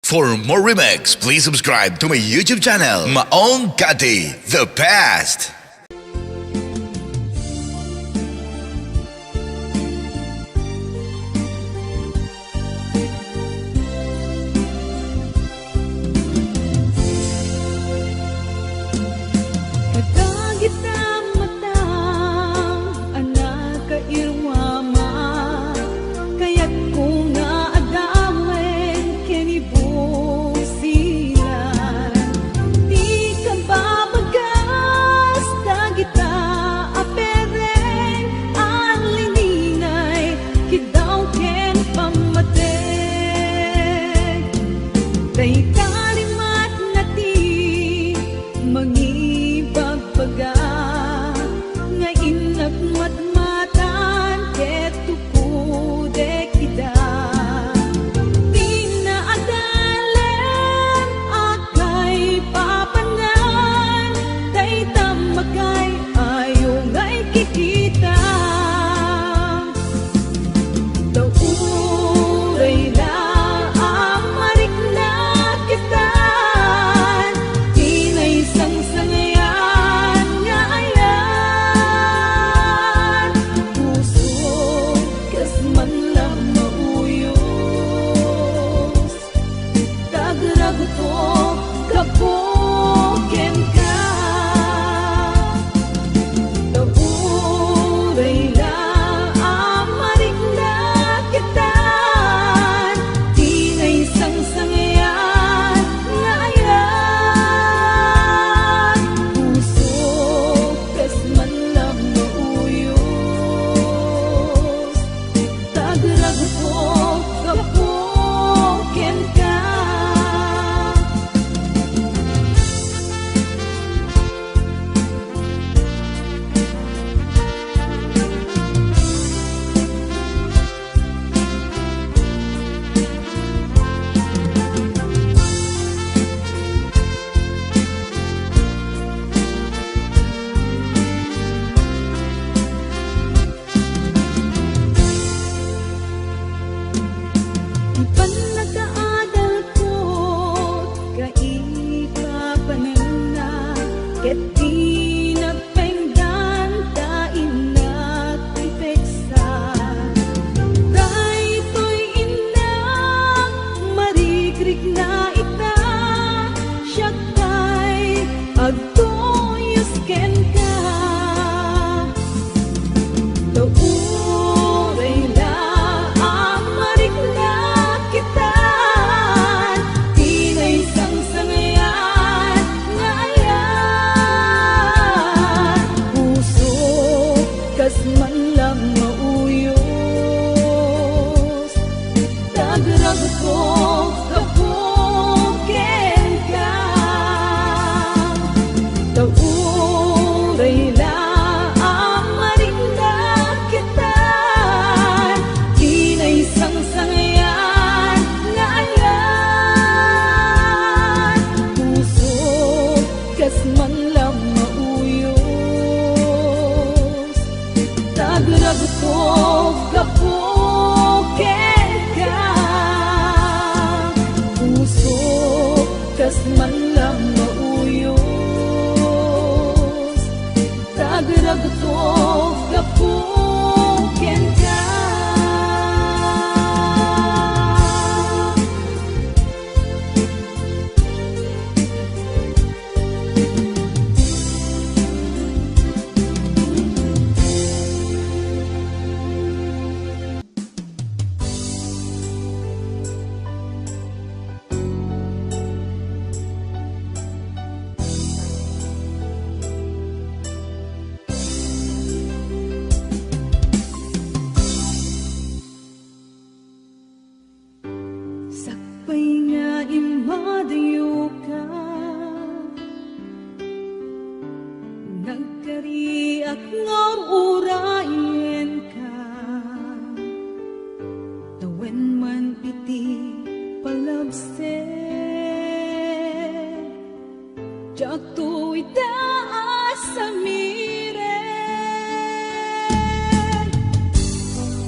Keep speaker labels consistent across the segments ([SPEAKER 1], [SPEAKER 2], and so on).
[SPEAKER 1] For more remix, please subscribe to my YouTube channel, Maong Kati, The Past.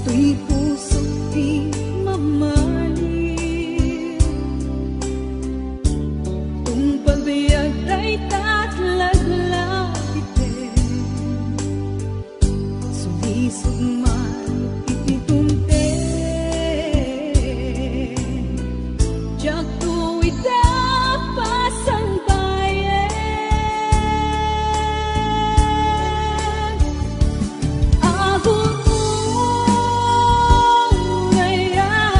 [SPEAKER 2] Tuy puso di mamali sugman ititumten jak tuwid pasang bayan agon mo ngayak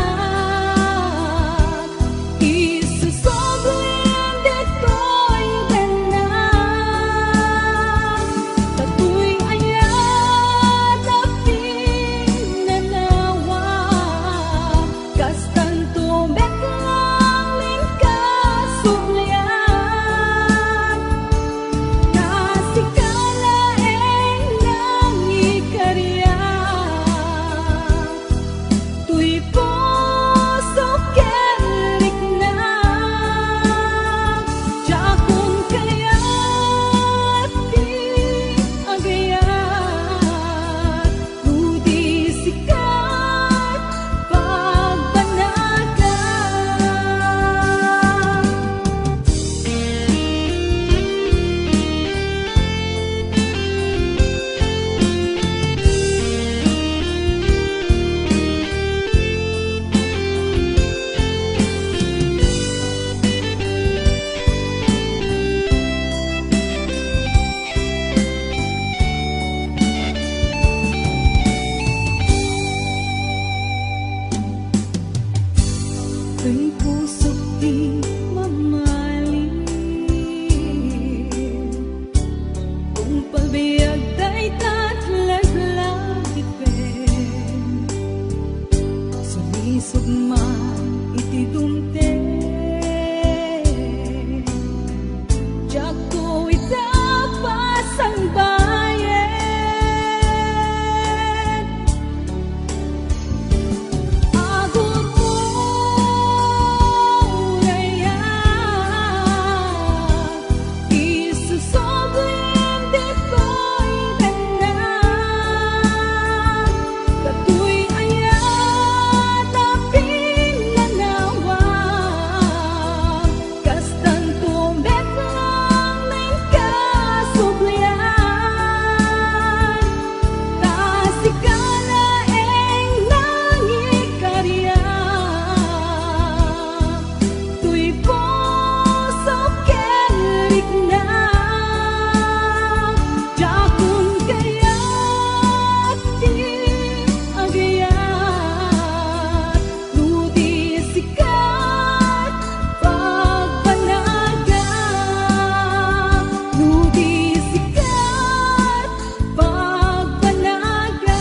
[SPEAKER 2] isusoblin deto'y tanan tatu'y ayat na pinanawa kastan tumeklang lingkasugyan nasikalaeng nangikarya tuy puso kerik na jakong kaya't di agayat ludi sikat pagbanaga Ang puso't di mamahalin kung pagbiag ta'y tatlaglagipen sumisog man itidumten jak tuwid pasang bayan agon mo ngayak isusoblin deto'y tanan katu'y ayat na pinanawa kastan tumeklang lingkasugyan nasikalaeng nangikarya tuy puso kerik na jakong kaya't di agayat ludi sikat pagbanaga ludi sikat pagbanaga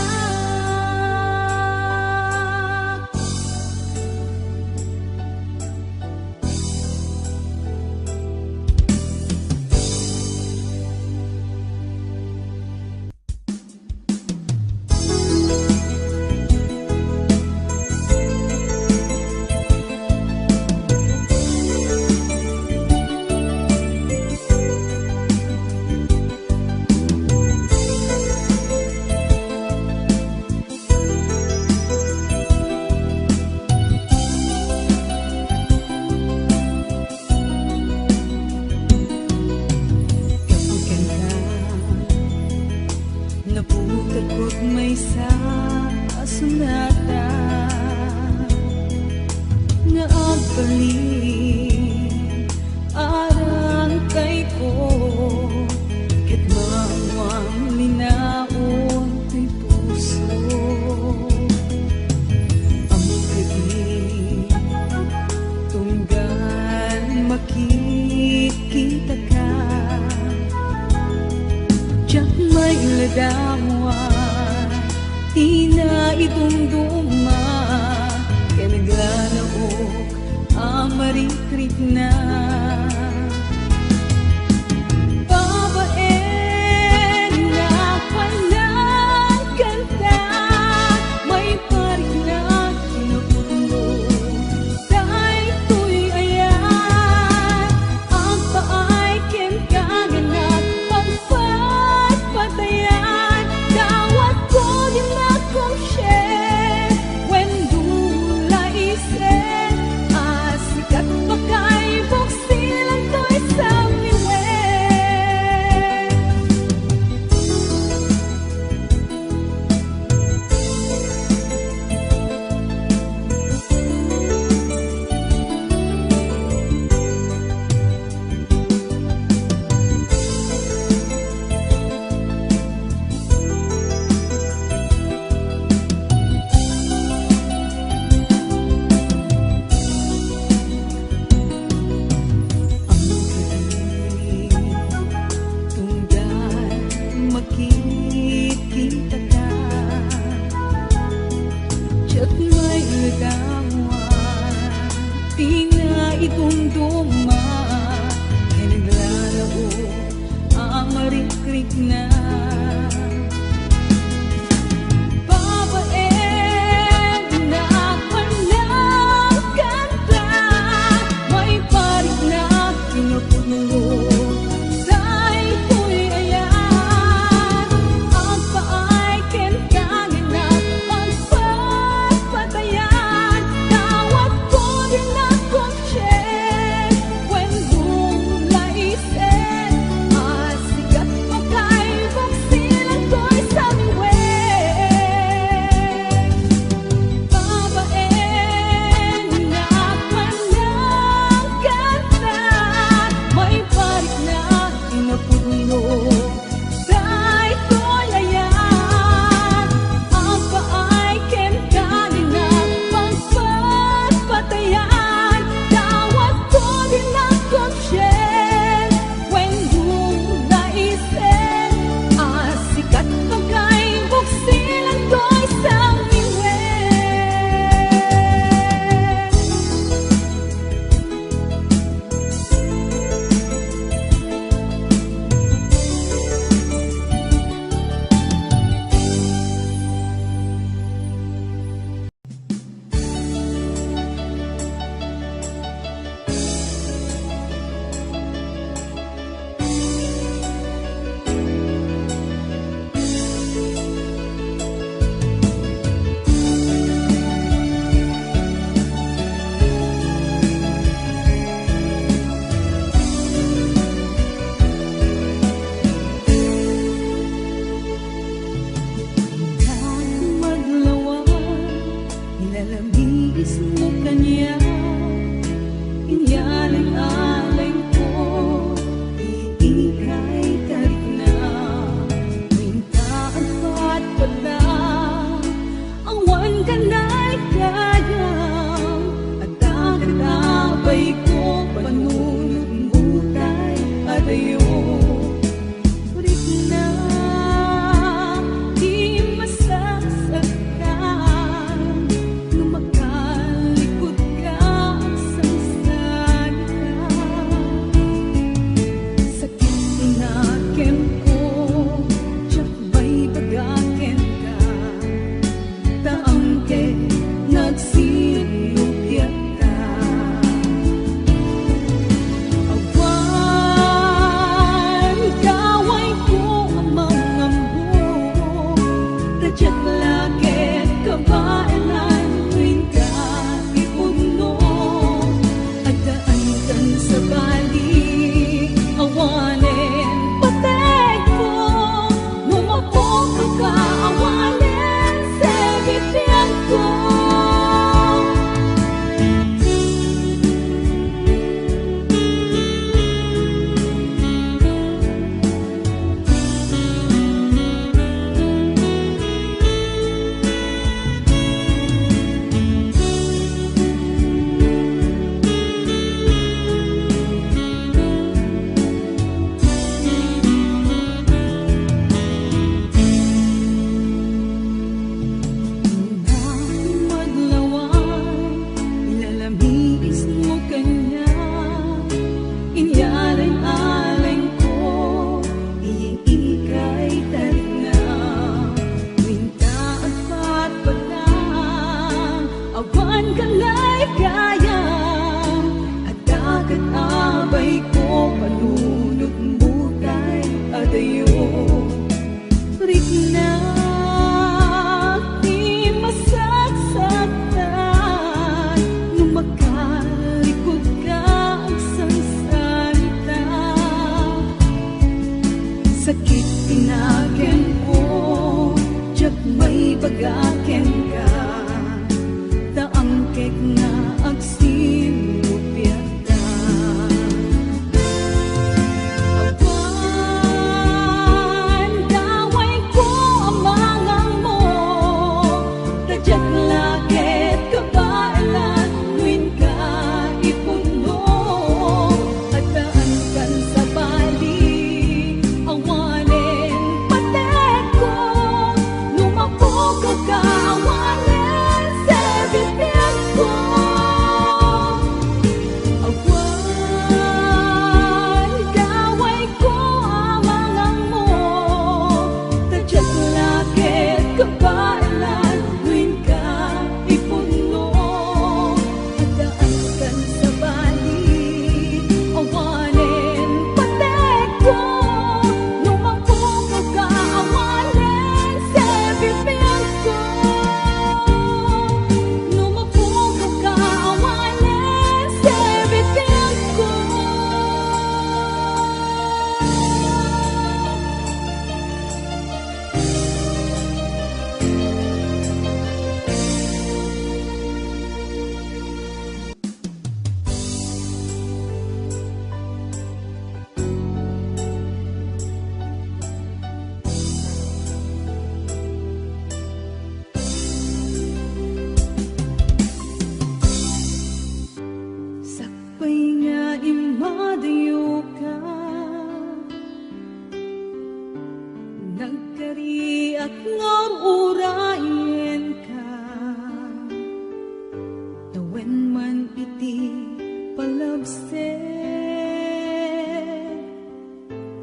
[SPEAKER 2] napukat ko't may sa asunata nga agbalin arang kay ko ket mawang linaon kay puso ang gabi tunggal makikita ka jak may ladawa tina idumduma kay naglalaok ang marikrik na babae na palang kanta may parik na kinukulo dahil tuy ayan ang paay ken kaganat pagpatpatayan dawat ko din na kong share when dula isen asikat pa kay buksan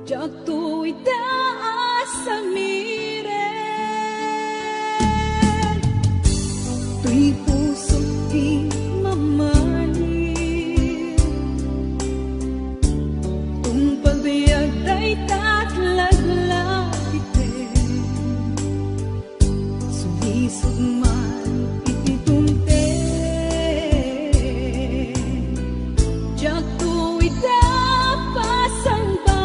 [SPEAKER 2] jak tu'y taas sa miren, tu'y puso di mamanin, tung pagbiag day tatlaglagitin, sumisog man ititunten, jak tu'y dapas ang bayan.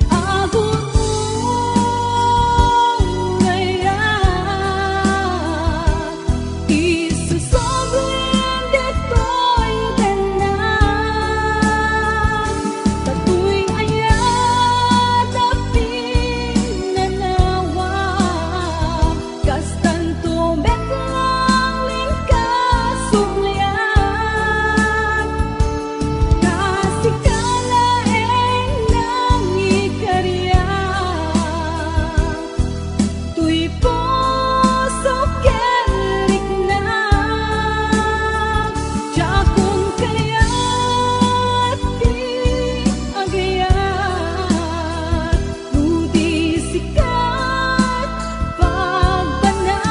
[SPEAKER 2] Ahon mong ngayak, isusobrin dito'y ganang, tato'y ayat aping nanawa, kastan tumeklang lingkasumlian, kasikalaeng nang ikarya, tu'y puso kelik na, jakong kaya't di agayat, nudi sikat pagbanagan.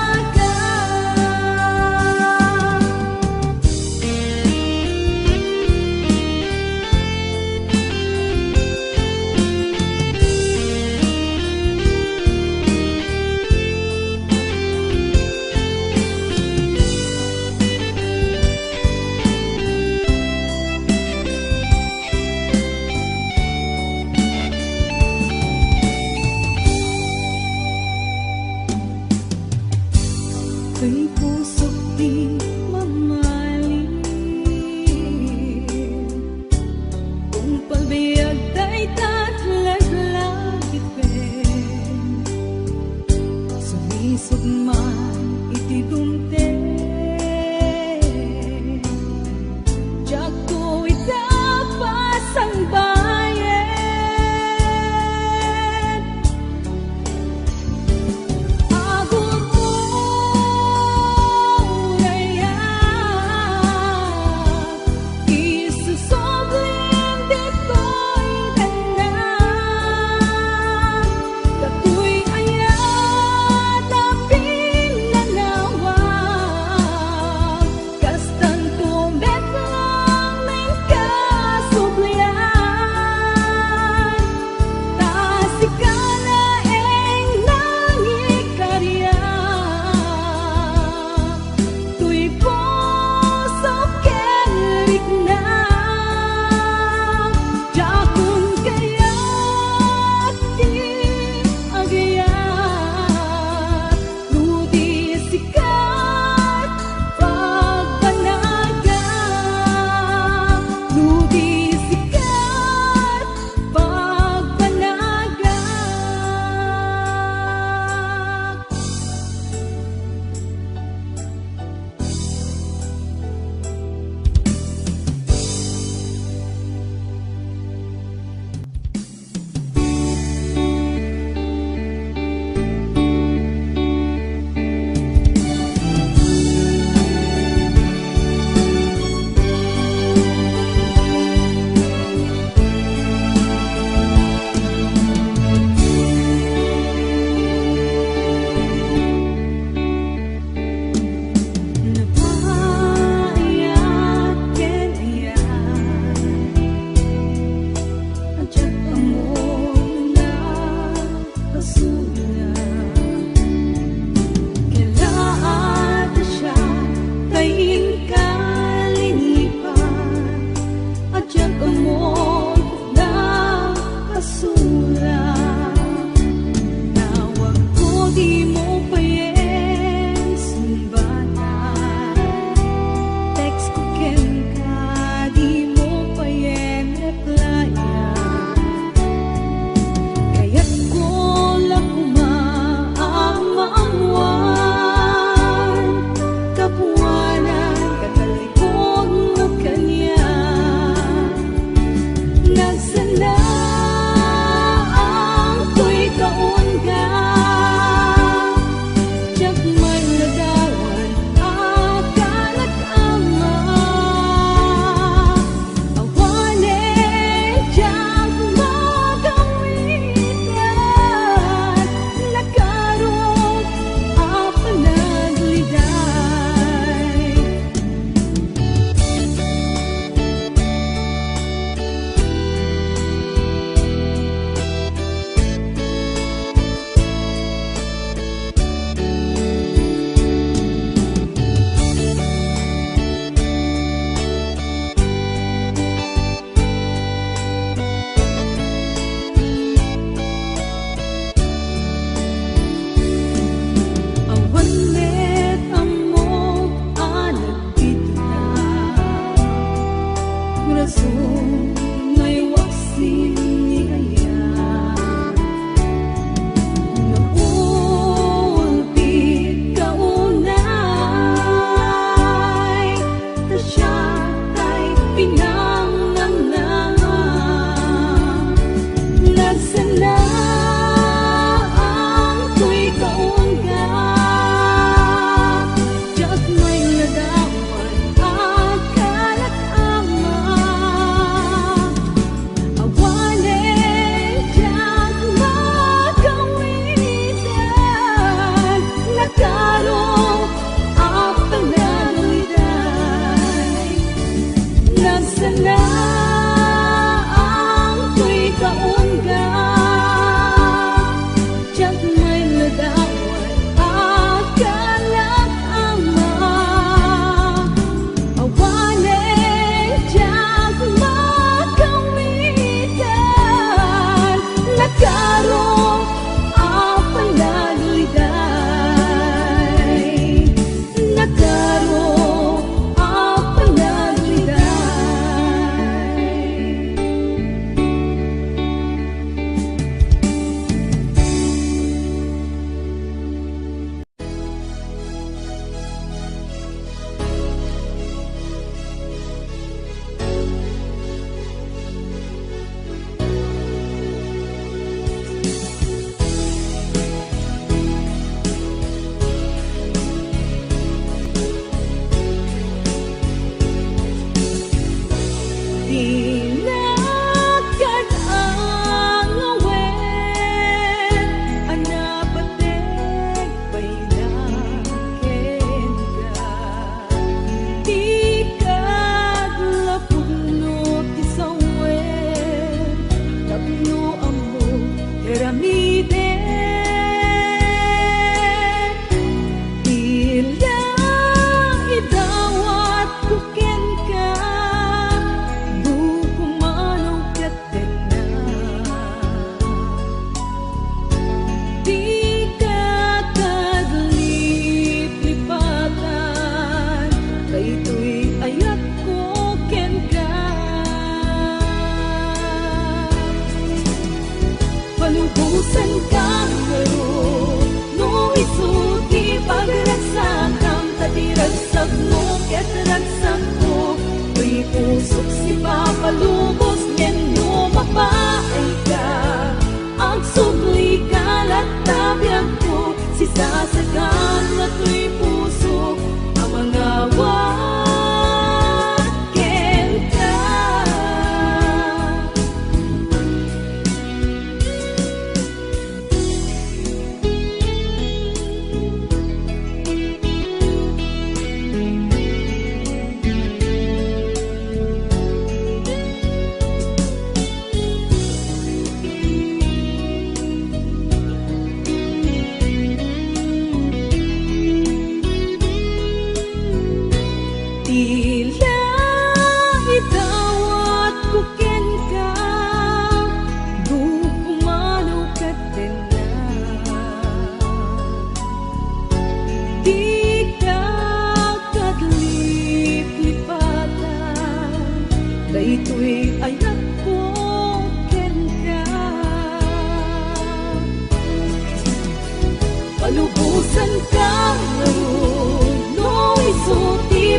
[SPEAKER 2] Tu'y puso di mamahalin, kung pagbiag day tatlaglagitin, sumisog man itidunten, jak tu'y dapas ang bayan. Ahon mong ngayak,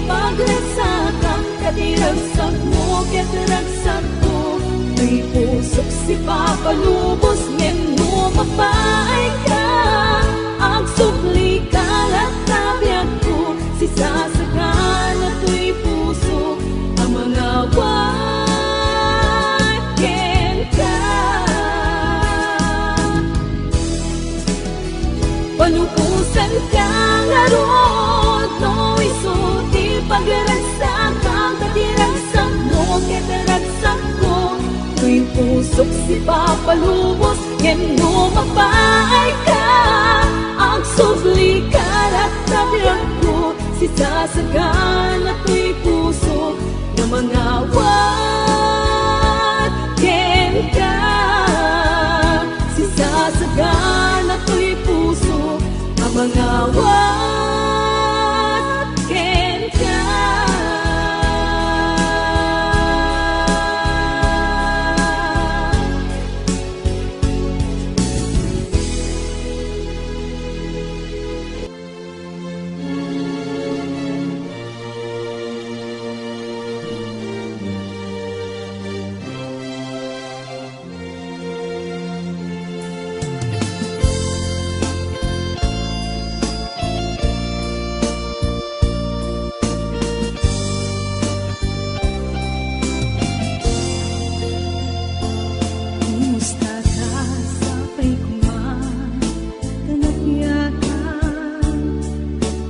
[SPEAKER 2] pagragsakan, katiragsak mo, katiragsak ko. May pusok si papalubos, ngeno mapaay ka. Ang subli kalat tabiyag ko, si sasagan at tuy puso. Ang mga wakin ka. Panupusan ka nga roon, no isuti pagragsakan, katiragsak mo, katiragsak ko. Tuy pusok si papalubos, ngeno mapaay ka. Ang subli kalat tabiyag ko, si sasagan at tuy puso. Na mga wakin ka, si sasagan at tuy puso. Ang mga wakin ka. Kumusta ka sa paikuman, kanapyakan,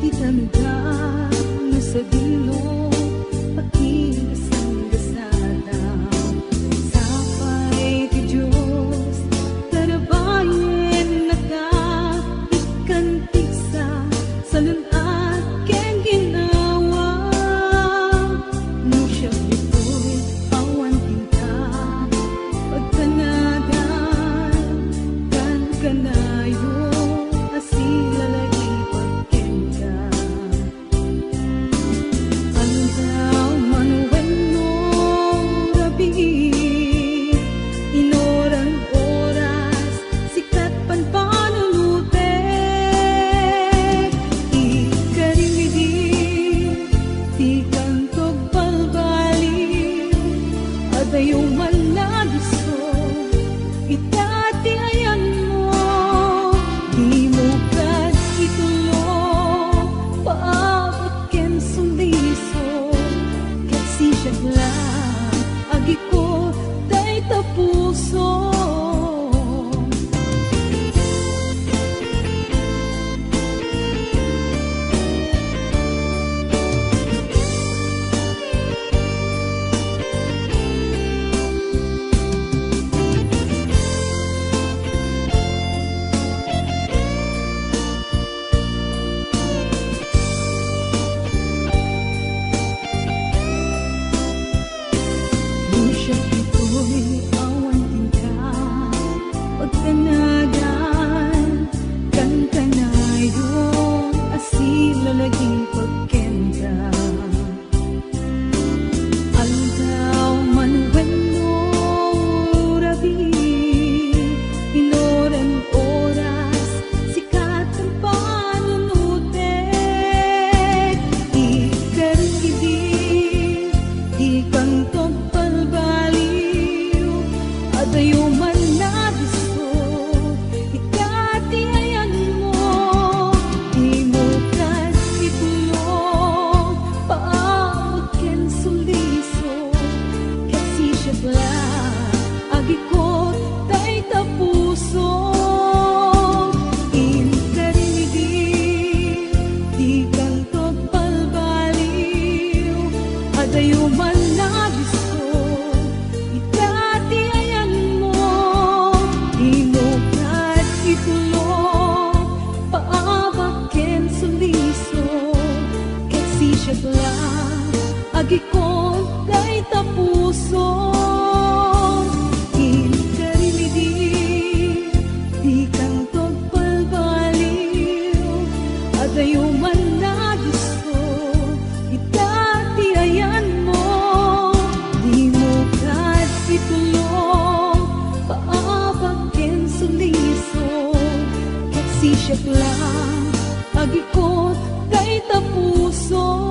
[SPEAKER 2] itamigay mo sa dilo, pakigasang-gasada. Sapay ti Diyos, tarabayan na ka, ikantik sa salunat ken ginawa. No siya ito'y awan tinta, pagtanagan, kan kanayo, asilalagi pagkenta. Andaw manuweno rabi, inoran oras, sikat panpanulute. Ikarimidi, ti kantog balbali, adayong malagiso, itati ayan mo. Di mo kad itulo, paabot ken sundiso. Kasi siya agi ko, day tapuso. Di siya ito'y awan tinta, pagtanagan, kan kanayon, asilalaging pagkenta. Aldaw manuweno rabi, inoran oras, sikat ang panunute. Ikarigidi, di kantog palbaliw, adayo man nabiso, ikati ayan mo. Di mo kad itulong, paabot ken suliso. Kasi siya agi ko, tay tapuso. Inkarimidi, di kantog palbaliw, adayo man nabiso, itati ayan mo. Di mo kad itulong, paabot ken suliso. Kasi siya agi ko, tay tapuso. Inkarimidi, di kantog palbaliw, adayo man nagisto, itati ayan mo. Di mo kad itulong, paabot ken suliso. Kasi siya agi ko, tay tapuso.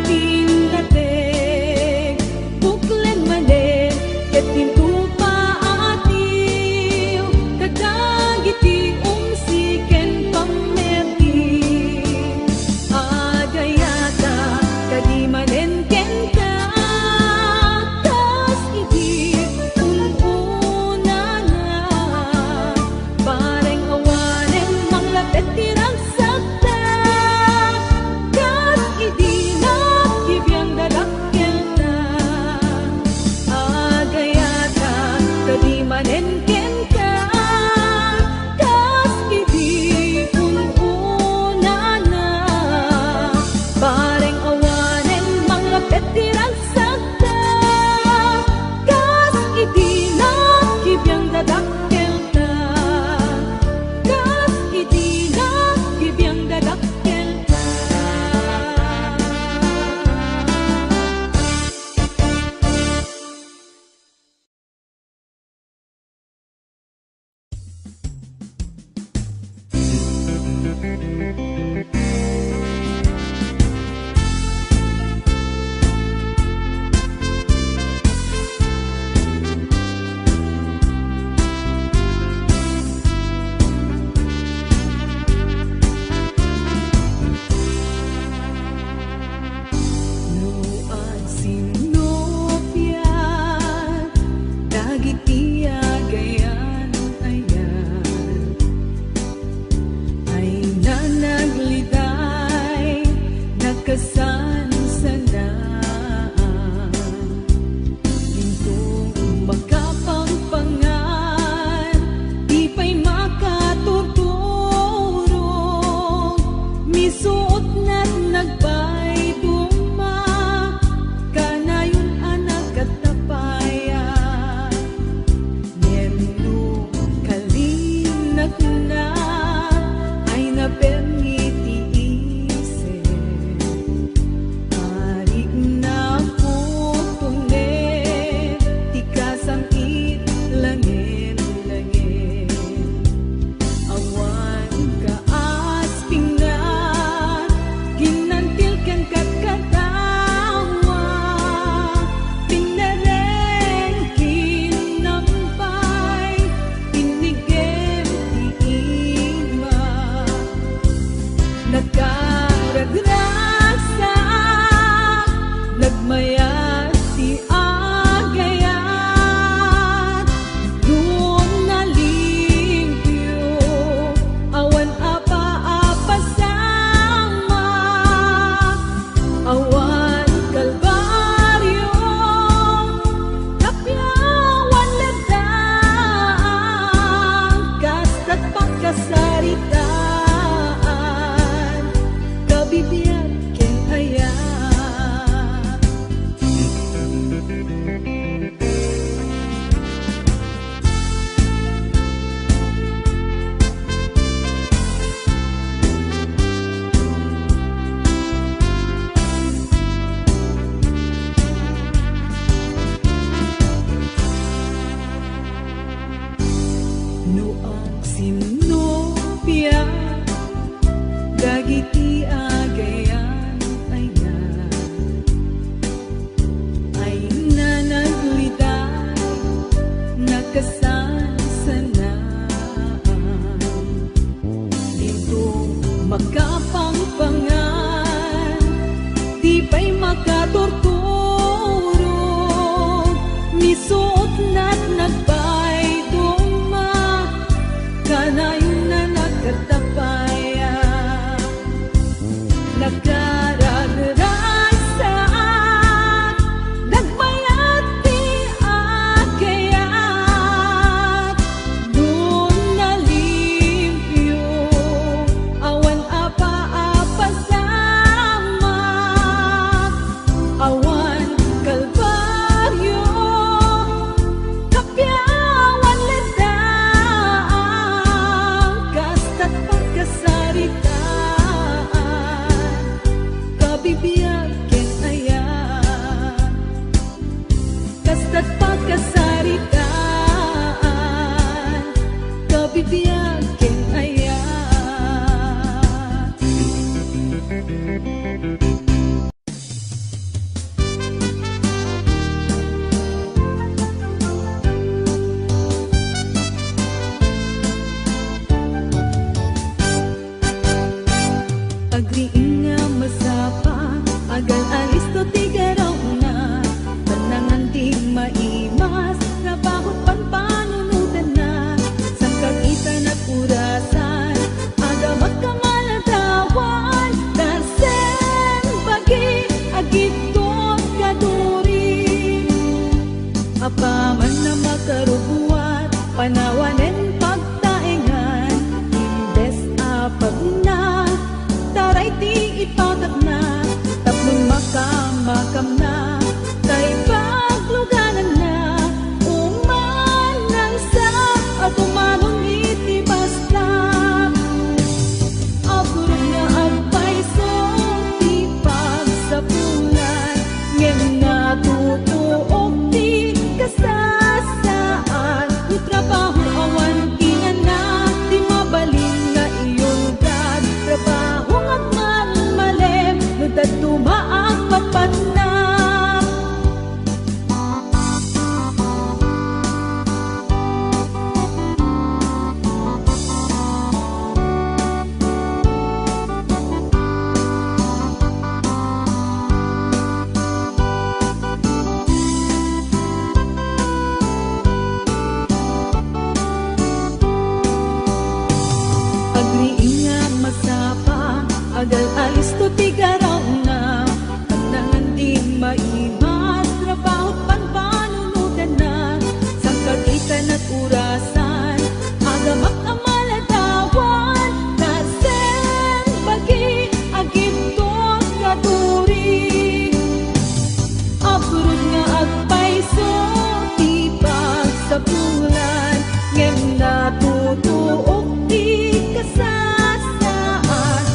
[SPEAKER 2] pinatig Buklen manen ket pintu paatiw Kadagiti umsiken pameti Agayata kadi manen kenta Tas iti ununana Bareng awanen manglapet tirang sakta Kas iti nakibiyang dadakkelta Agayata kadi manen kenta Tas iti ununana Bareng awanen manglapet tirang sakta Kas iti nakibiyang dadakkelta Kas iti nakibiyang dadakkelta Nuad sinopya dagiti agayan ayan Ay nanagliday nagkasansanaan Gintong makapangpangan di pa'y makatuturo Misuot na't nagpay duma Kanayon anak katapaya Nemno kalinak na ay napermiti ise Arik Agal alis to tigaraw na Tanangan di maimat Trabaho panpanunudan na Sang kagitan at urasan Agamak ang maladawan Kasen bagi agiptot katuri Abrod nga agpaiso Tipag sa bulan Ngem natutuok di kasasaan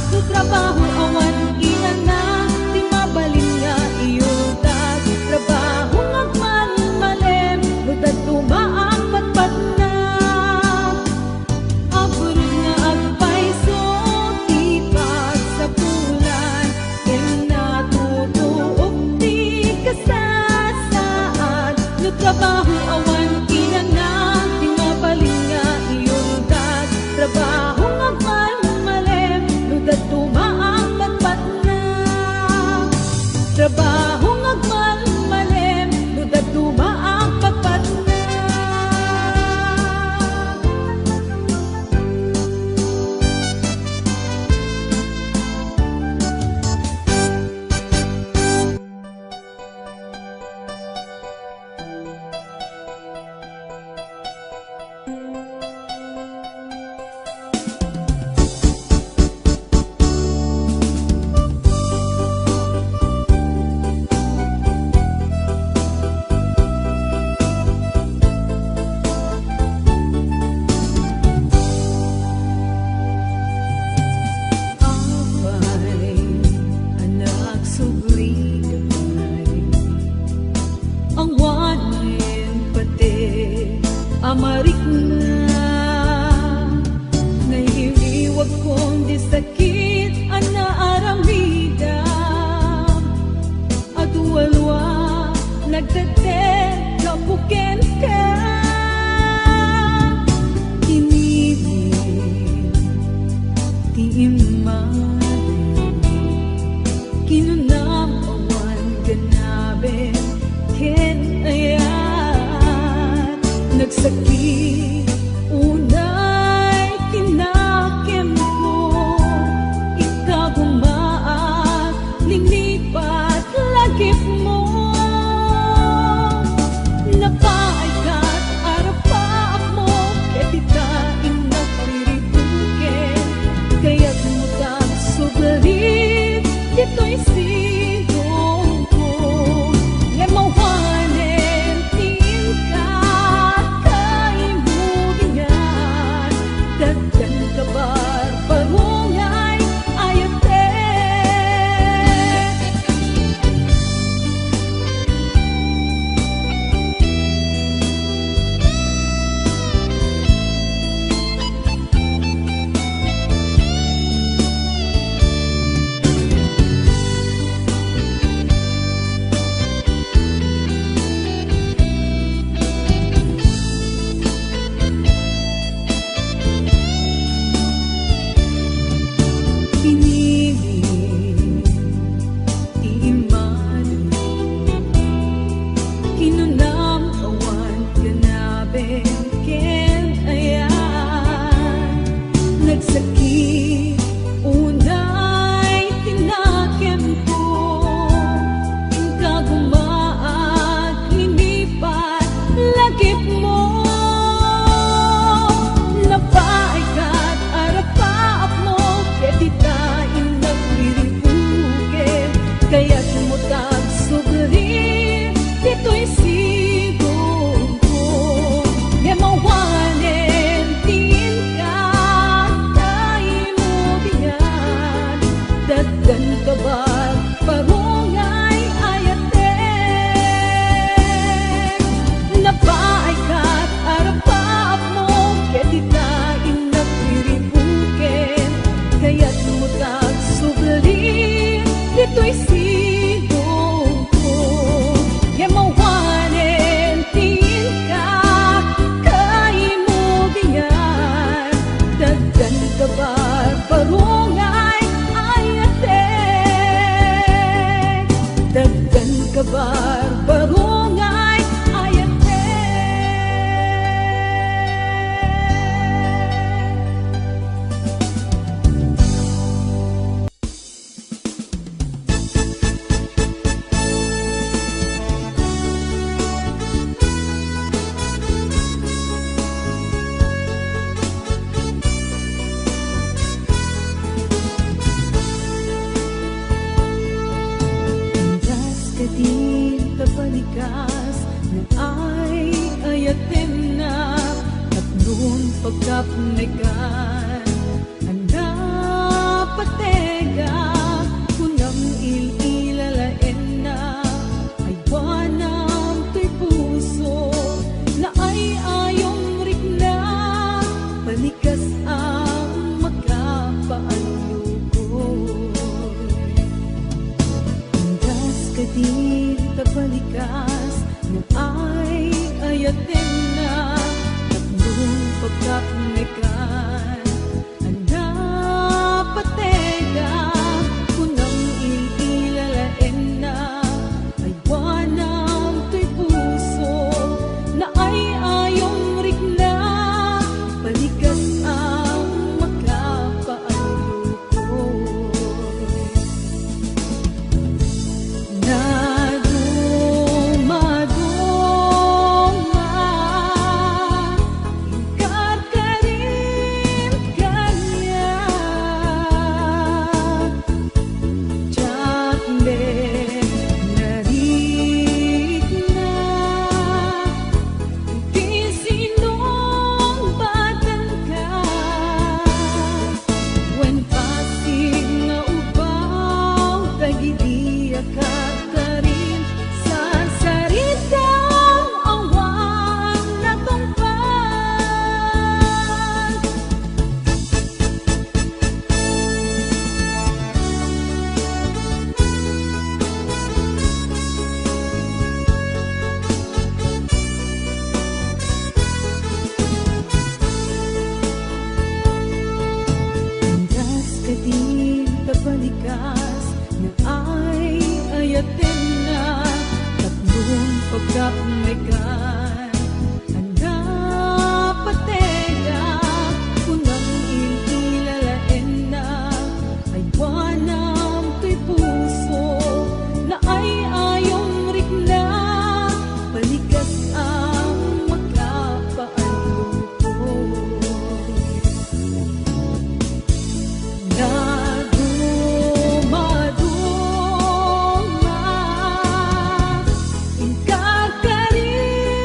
[SPEAKER 2] No trabaho awan ilan na Di mabalin nga iyudag Trabaho ngagman malem No datumaang patpat na Abrod nga agpaiso Tipag sa bulan Ngem natutuok di kasasaan No trabaho awan ilan na Di mabalin nga iyudag Trabaho ngagman malem No datumaang patpat na Trabaho ngagman malem No datumaang patpat na Abay, anak sugri gamay Ang wanin pati amarik na Nahiliwag kong di sakit ana aramida Adualwa nagtatet kapuken ka Inibig ti imaden Kinunam awan ganabe ken ayat Nagsakit unay kinakem ko Ikagumaak linglipat lagip mo Napaay ka't arapaap mo Ketita inagpiribuken Kaya't mutang sugalit Dito'y sigong ko Lemawanen tingka Kaimugingan Dagdan kabar Parungay ayate Piniling ti imanen Kinunam awan ganabe ken ayan Nagsakit unay tinakem ko Ikagumaag linipat lagip mo Napaay ka't arapaap mo Ketita inagpiribuken Kaya't mutag sugri Dito'y sigong ko Ngemawanen tingka Kaimugingan Dagdan kabar Parungay ayate Napaay ka't arapaap mo Ketita inagpiribuken Kaya't mutag sugri Dito'y sigong ko Ngemawanen tingka Kaimugingan Dagdan kabar Parungay ayate Dagdan kabar Parungay ayate balikas na ay ayatin na at noon pagkapnegan anda patega kunang ililalain na ay wanang to'y puso na ay ayong rikna balikas ang magkapaalugod Andas ka din tabalikas na ay ayatin na at noong pagkapnegan anda patega kunang ililalain na ay wanang to'y puso na ay ayong rikna balikas ang magkapaalugod na dumaduma ingkar ka rin kanya Chakle narit na di sinong batan ka when pasig nga ubaw tagidiya ka rin sa saritang awan natungpan Andas ka din tabalikas na ay ayatin na tatlong pagkapnegan anda patega kunang ililalain na ay wanang to'y puso na ay ayong rikna balikas ang magkapaalugod na dumaduma ingkar ka rin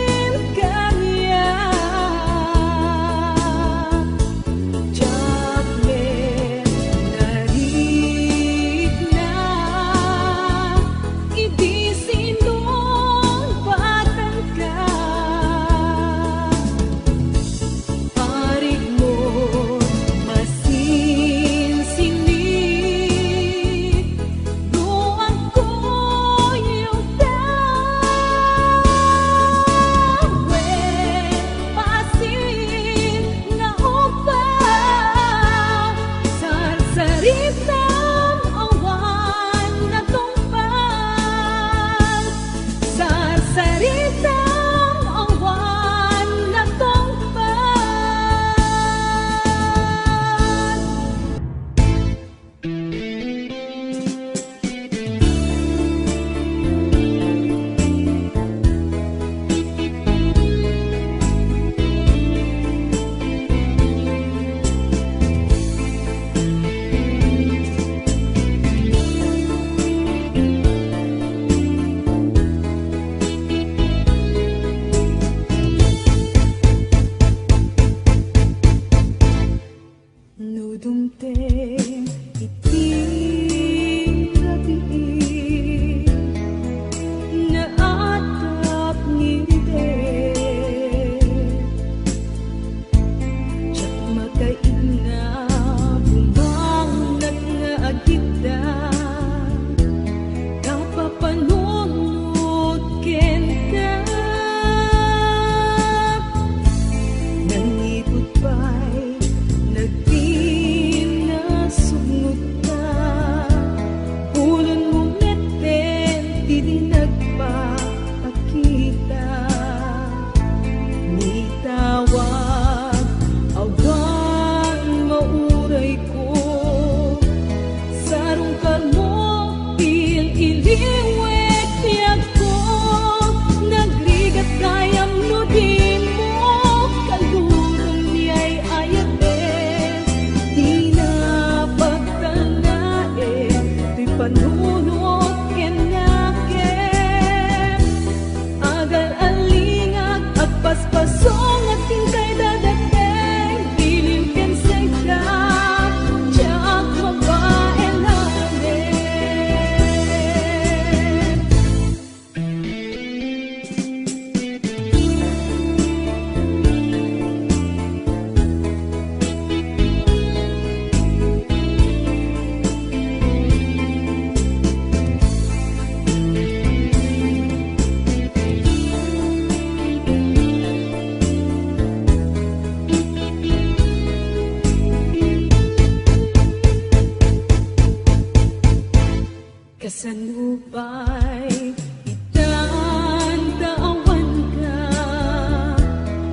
[SPEAKER 2] Sumpay, itandaawan ka,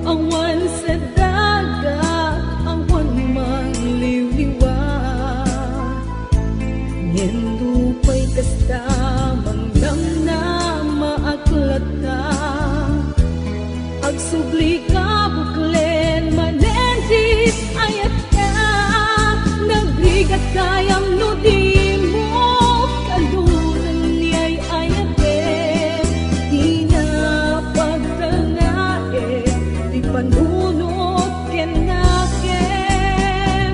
[SPEAKER 2] awan sa dagat, awan mangliliwag. Ngendo pa'y kasta, mangdam na maaklat ka, agsubli ka, buklen, manenjis, ayat ka, nagrigat kayang nudi mo, kalunan niya'y ayatin, di na pagtangae, di panunot kenaken,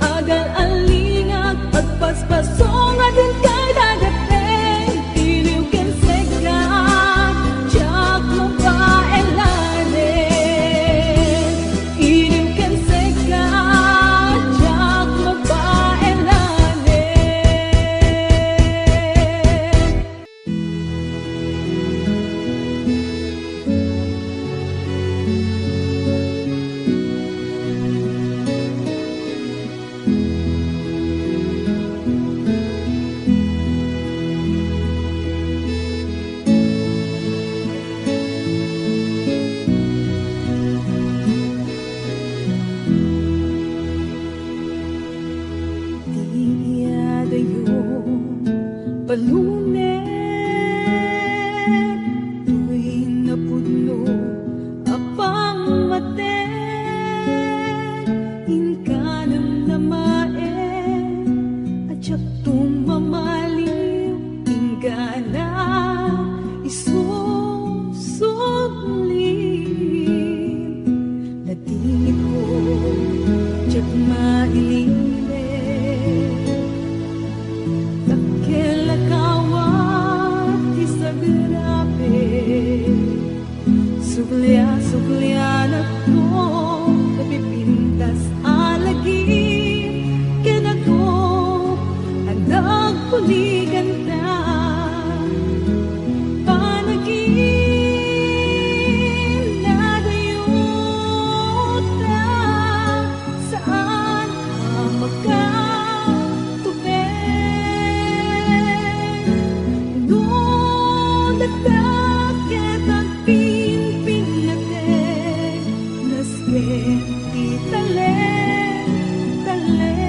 [SPEAKER 2] agal alingag, agpaspasong adin kay dadating, iliw ken sega, tiyak mo pa elanin, iliw ken sega, tiyak mo pa elanin. Iyadayo palunen, tuwing napudno apang maten, inkanam na maen, at siyak tumamaliw, ingana isusublim, natingin ko, tiyak mailin, suglia na ko, napipintas alagi, kinako, anak puligan ta, panagin na dayuta, saan ka magkatubig, noon nagdakit ang italen, talen.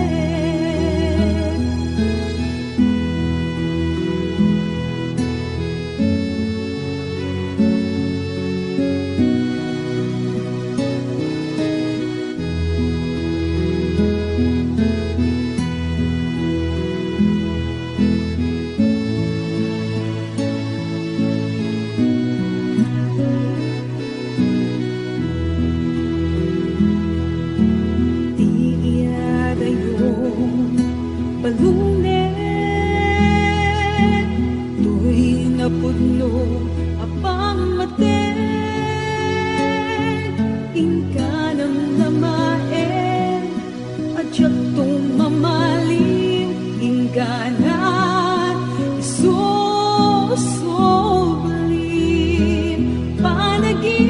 [SPEAKER 2] Palunen, tuwing napudno apang maten, inkanam na maen, at siyak tumamaliw, ingana isusublim, panagin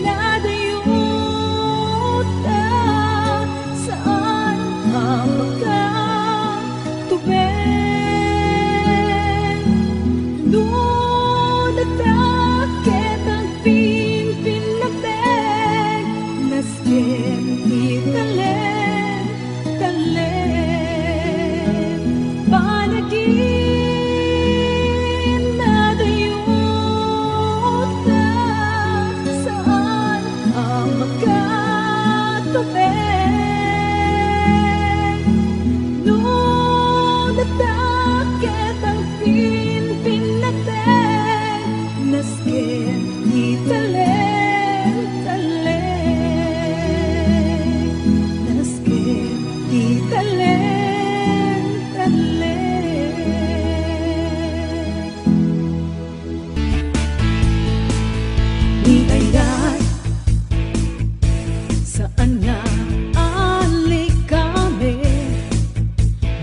[SPEAKER 2] na dayuta, saan ka magkatubig, doon nagdakit ang pinpinatig, nasken italen, talen, panagin na dayuta, saan ang magkatubig, noon nagdakit ang pinpinatig, nasken italen, talen, nasken italen, talen. Nitayat, saan nga alik kami,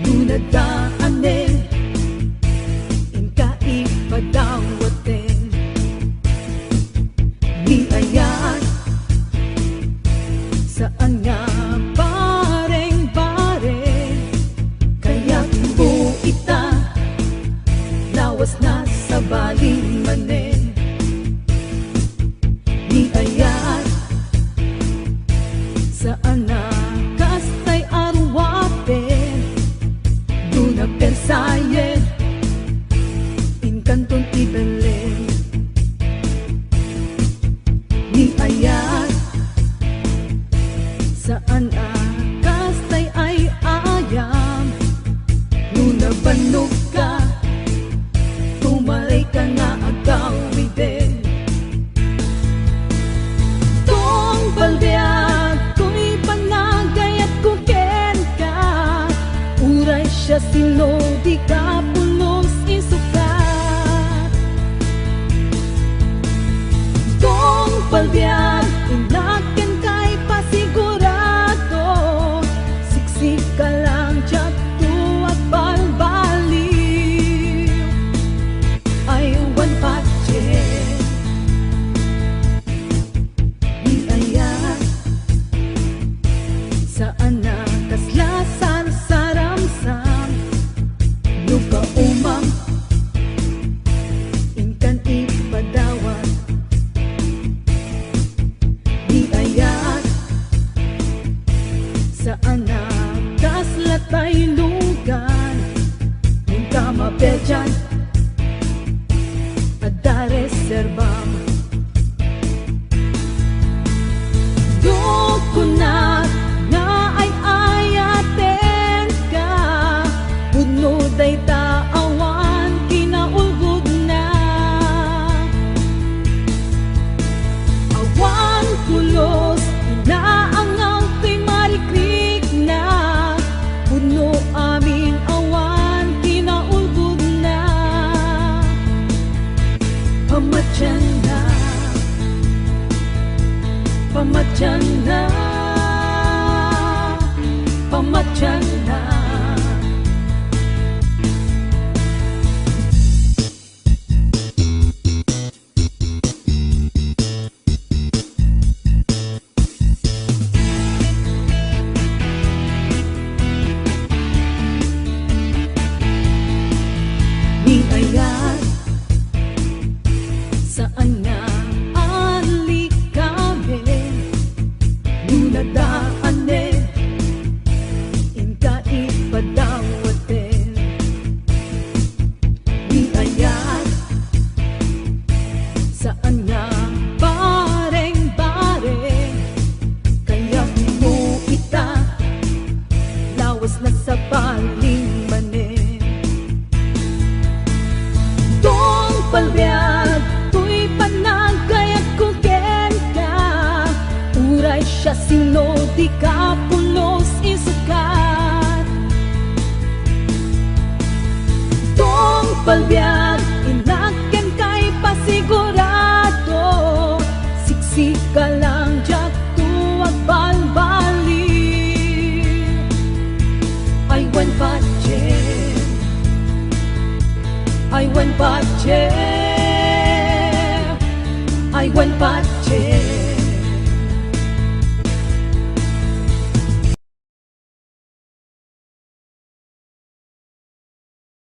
[SPEAKER 2] nunadaanin, lawas na sa baling manen. Di ayat saan na kastay arwapen, duna pensayen inkanton ibelen. Di ayat saan na kastay ay ayam, duna banog ka tumaray ka nga agawiden. Tong balbiag ko'y panagay at kuken ka, uray siya sino di ka pulos isukat. Tong balbiag inaken kay pasigurado, siksik ka lang tiyak tuwag balbaliw. Ay wan patyen di ayat saan na kaslasan saramsam, lupa umam inkan ipadawat. Di ayat saan na kaslatay lugan, nunca mapedyan ada reservam. Dukunat nga ay ayaten ka, puno day taawan kinaulgod na. Awan pulos inaangaw to'y marikrik na, puno amin awan kinaulgod na. Pamatyan na, pamatyan na, pamatyan na. Di ayat saan nga alikamen, lunadaanen inka ipadawaten. Di ayat saan nga bareng-bareng, kaya mo ita lawas na sa baling manen. Tong palbiag to'y panagay at kuken ka, uray siya sino di ka pulos isukat. Tong palbiag inaken kay pasigurado, siksik ka lang diyak tuwag balbaliw. Ay wan patyen, ay wan patyen, ay wan patyen.